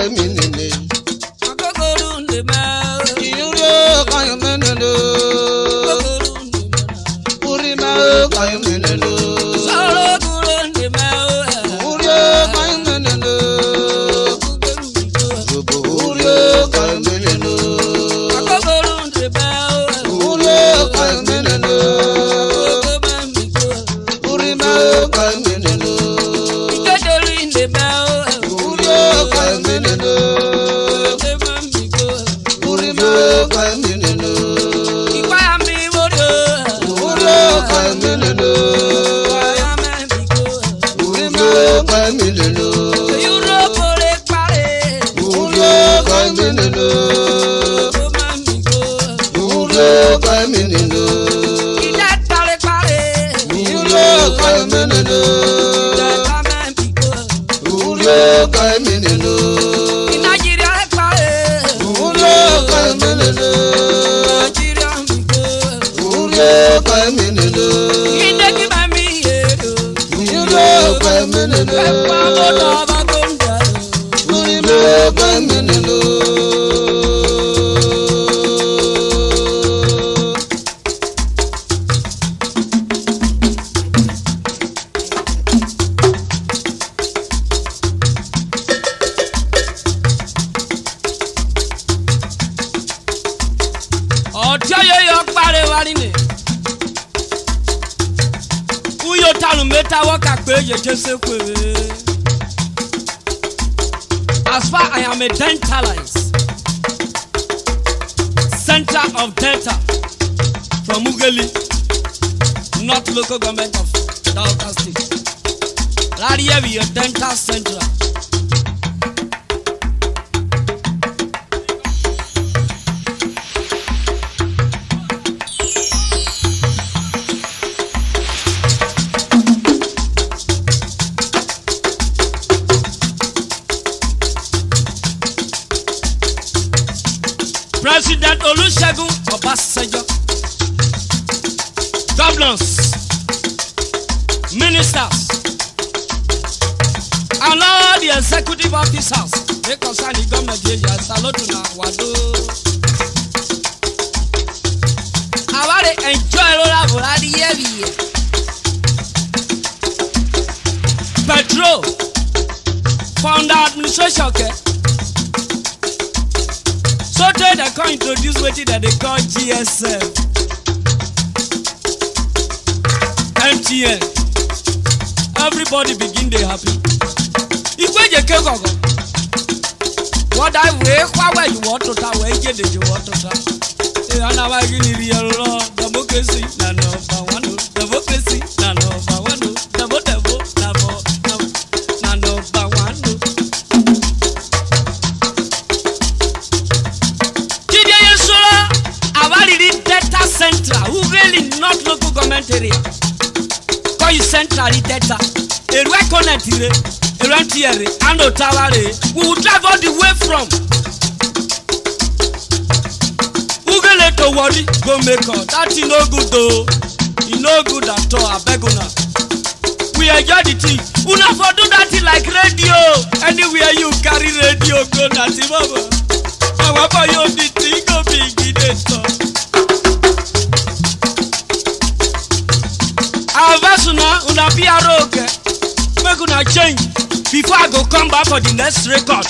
Nene. Urho kayo menene. Urima kayo menene. Urho kayo menene. Urho kayo menene. Urho kayo menene. Urima kayo menene. Urho kayo menene. Urima kayo menene. Urho kayo menene. Urima kayo menene. Urho kayo menene. Urho kayo menene. Urho kayo menene. Urho kayo menene. Urho kayo menene. Urho kayo menene. Urho kayo menene. Urima kayo menene. As far I am a dentalist, center of Delta from Ugeli, not local government of Delta State. Right here we are dental center. President Olusegun Obasanjo, governors, ministers, and all the executive officers they concern the government area. Salute na wado. I want to enjoy Lola Boladi every Petrol from the administration. Okay. So they can introduce what that they call GSM, MTN. Everybody begin they happy. If we just go, what I wear, why you want to tell where you get you want to tell. And I give you a law, democracy, none of one, democracy, none of one, none of one. Data center, who really not local government area. Call you central data. A reconnect here, a rent here, and a tower. We will travel the way from Ugele to worry, go make up. That is no good though. It's no good at all. I beg una. We enjoy the tea. Una for do that like radio. Anywhere you carry radio, go that mama. I want for you the tea go big it so. Avasuna una PRO okay. Make una change before I go come back for the next record.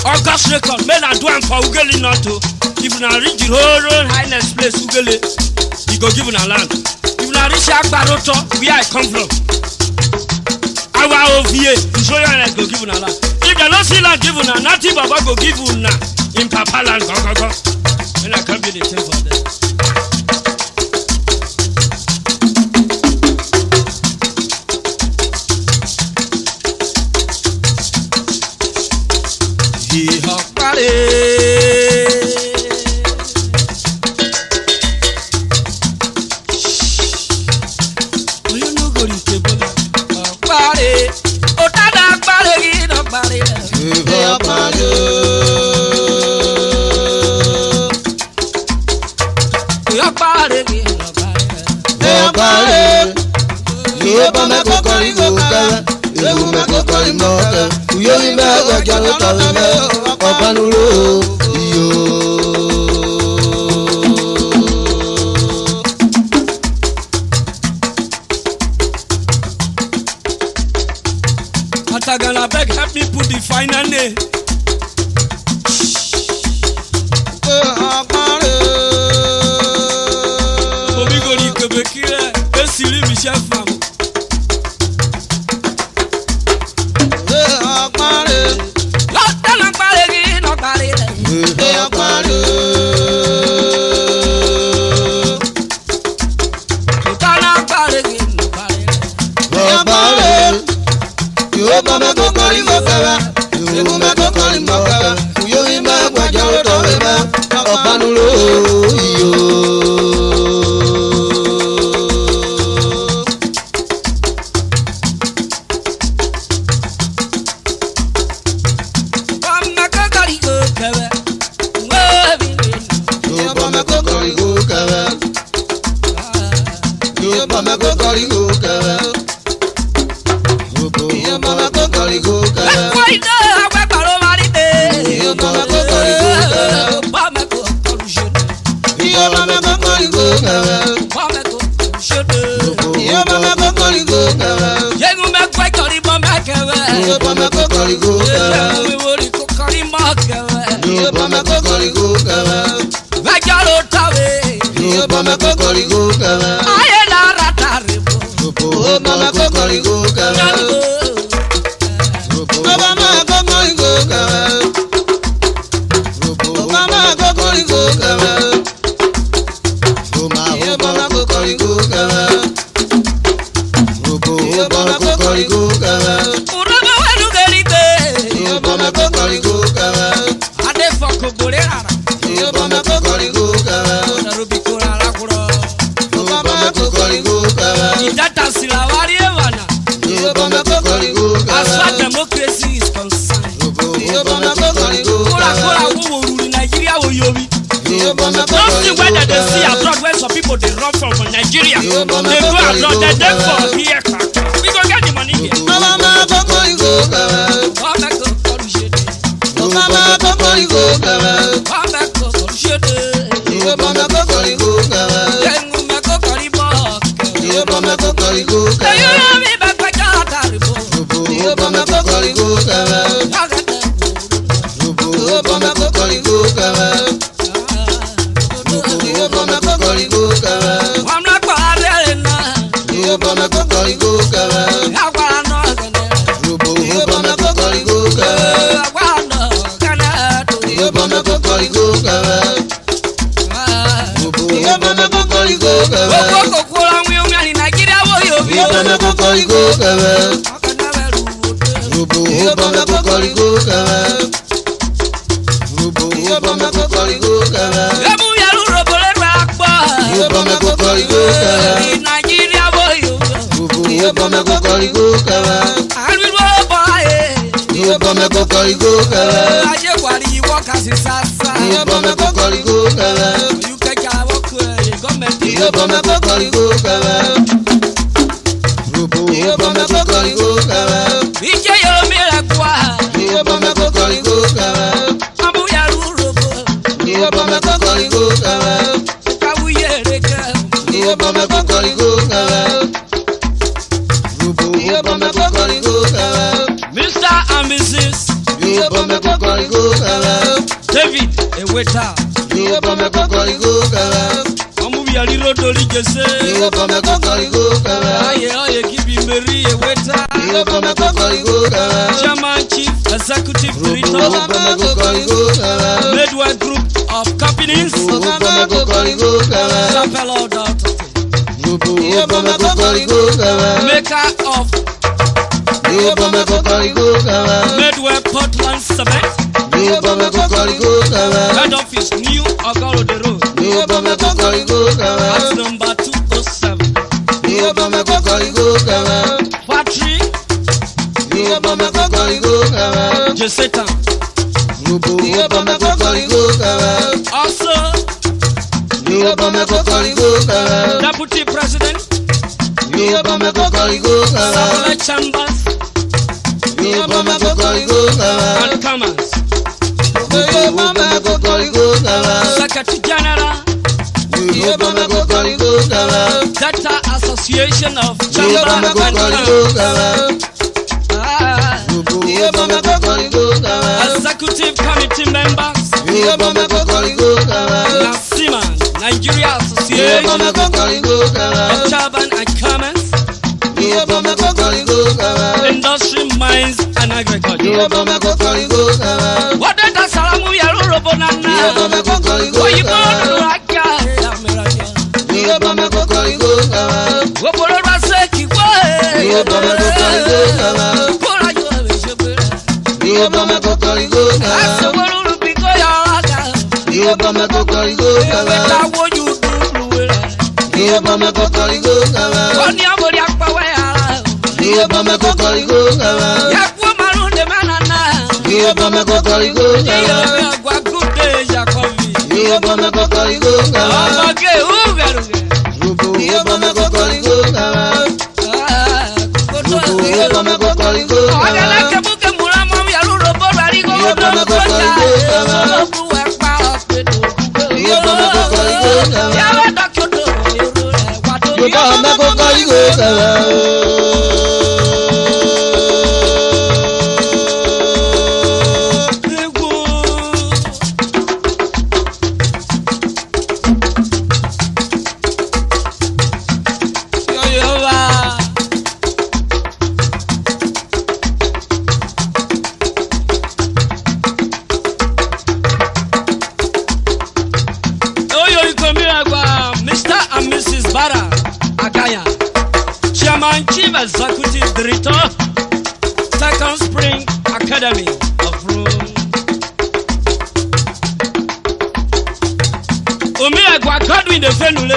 August record. May I do am for Ugeli not to. If una reach the whole highness place Ugeli, you go give una land. If una reach Akbaroto, where I come from, our OVA, the show you highness go give una land. If they don't see land give una, nothing Baba go give una in Papa land. Go. When I come be the same for them. Go, Panulo, yo. Atagana beg, help me put the final name. Obigori Quebecire, Esili Michel Fam. Nigeria, they go abroad, they dey for here. We go get the money here. Mr. and Mrs. David, a waiter. Chairman, Chief Executive Director, Medway Group of Companies, Chapel Daughter, maker of Medway Portland Cement, head office New Ogoro the Road, at number 207, factory Jeseta. Also Deputy President Satellite Chambers and Commerce. Secretary General, Data Association of Chamber and Executive Committee members, Nasima, Nigeria Association of Chamber and Commerce, Industry, Mines and Agriculture. What did that Salamu Urhobo Nana? What you born like what will I say? Executive Director, Second Spring Academy of Rome. Omi Agwa Godwin de Fenule,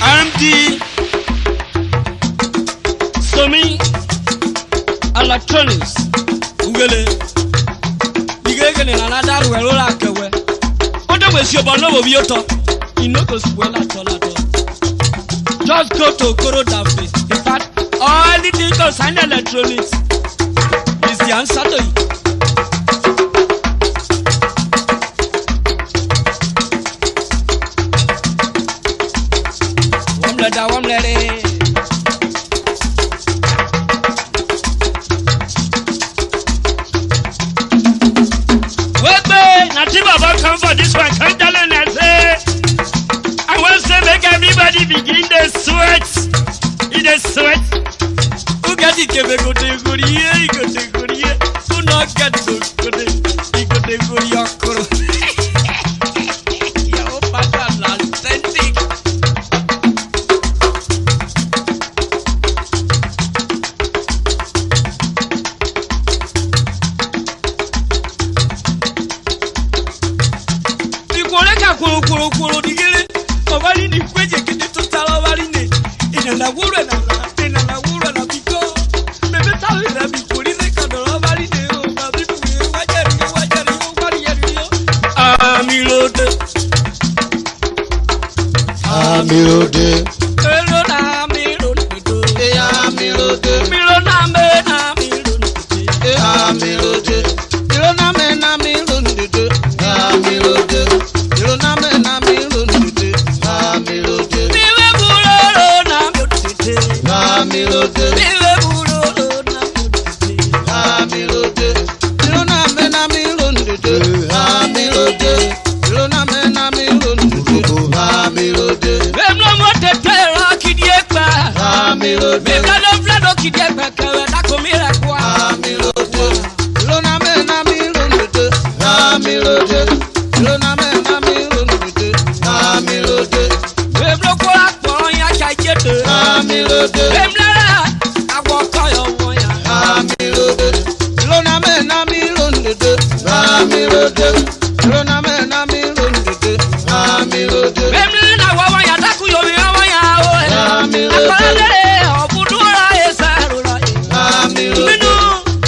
RMD Somi Electronics, Ugele, Igegele na nada ruerola kewe. Oda wesi obono wo bioto, inoko swela tola. Just go to Koro Dafe. In fact, all the things concerning electronics is the answer to it. One letter. Wait, Nativa about come for this one. Can't tell you say. I want to make everybody begin the sweat. In the sweat. Who get it? Go to Korea. Go to Korea. Who not get to Korea? Go to Korea. Your pattern authentic. You go like a kuro digere. Ovali ni kweje kiti tutala ovali ni. Ina na wura na biko. Bebe tawe na biko ni zekado ovali ni. Babibu ye wajari ovali yari yo. Amirode. Elo na amirode. Amirode. Milo na me na amirode. Amirode. Ilo na me na amirode. Amirode. Ilo na me na amirode. Amirode. Miwe bulolo na amirode. Amirode. Miwe bulolo na Amirode. Ilo na me na amirode. Amirode. Ilo na me na amirode. Amirode. Bemlo mote tera kidiekpa. Amirode. Bemlo flado kidiekpa kawe dako mira kwa. Amirode. Ilo na me na amirode. Amirode. Ilo na me na amirode. Amirode. Bemlo kwa ya chajete. Amirode. Bemlo awoko yo woya. Amirode. Ilo na me na amirode. Amirode. Ilo na me na amirode. Amirode. Bemlo na wawa ya daku yo mi wawa ya o. Amirode. Akole obudura esarura. Amirode. Minu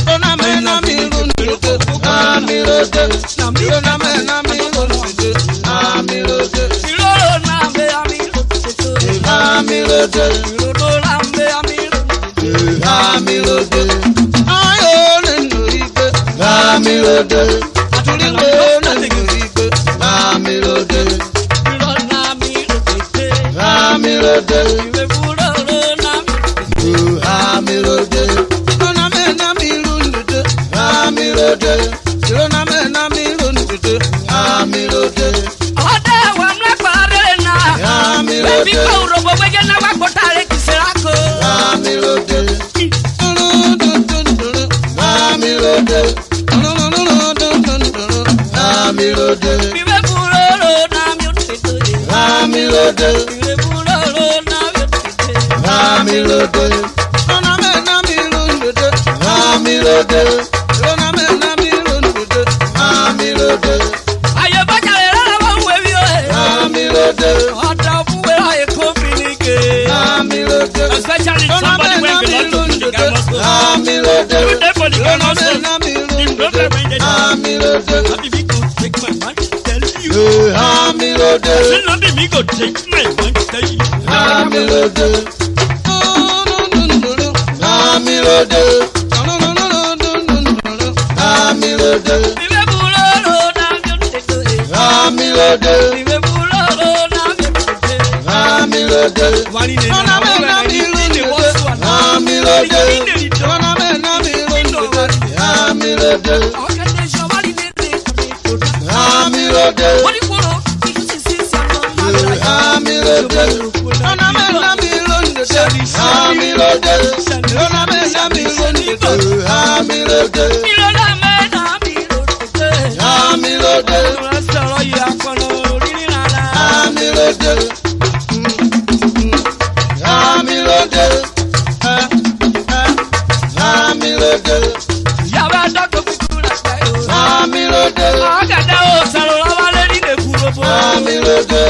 Ilo na me na amirode. Amirode. Ilo na me na amirode. Amirode. ilolo na me amirode. Amirode. Ilolo na me amirode. Amirode. Ayo nenu ibe. Mamirode, Atuliwe Nanigwe, Mamirode, Mamirode, Mamirode, Nonamena Mirunde, Mamirode, Nonamena Mirunde, Mamirode, Oda wamla parena, Mamirode, Bipa Urhobo wegena wakotare kisirako, Mamirode, Mamirode, Mamirode, Bibe Buroro na myotete, Mamirode, Bibe Buroro na myotete, Mamirode, Nonamena Mirunde, Mamirode, Nonamena Mirunde, Mamirode, Aye bajale la wewio, Mamirode, Oda buwe aye kombinike, Mamirode, especially somebody when belong to the gospel. Mamirode, You never the gospel. Mamirode, Not be me go take my man, tell you. Mamirode, Not be me go take my man, tell you. Mamirode, Mamirode, Mamirode, Bibe Buroro na myotete, Mamirode, Bibe Buroro na myotete. Mamirode, Wani ne na Nonamena Mirunde, Mamirode, Nonamena Mirunde, Mamirode, Okete shawali ne ne kote. Mamirode, Wani koro sisi sano Mamirode, Nonamena Mirunde, Mamirode, Nonamena Mirunde, Mamirode, Milona mena mirote. Mamirode, Sọ̀rọ̀ yìí akọ̀nà orílẹ̀ rárá. Mamirode, Mamirode, Mamirode, Yàrá dọ́kọ̀ kúkú rẹ̀ pẹ́ o. Mamirode, Ọ̀gẹ̀dẹ̀ ò sọ̀rọ̀ lọ́wọ́ lórí ilé Urhobo. Mamirode,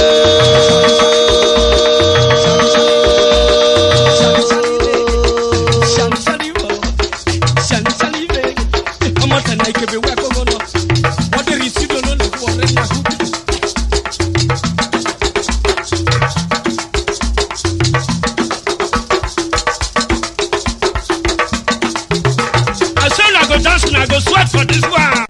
Ṣàǹṣàlìwé. Ọmọ tẹ̀lé ìkébé wẹ́ kókó náà. Wọ́n dé rí sídò lónìí fún ọ̀rẹ́ náà kú. I say I go dance and I go sweat for this one.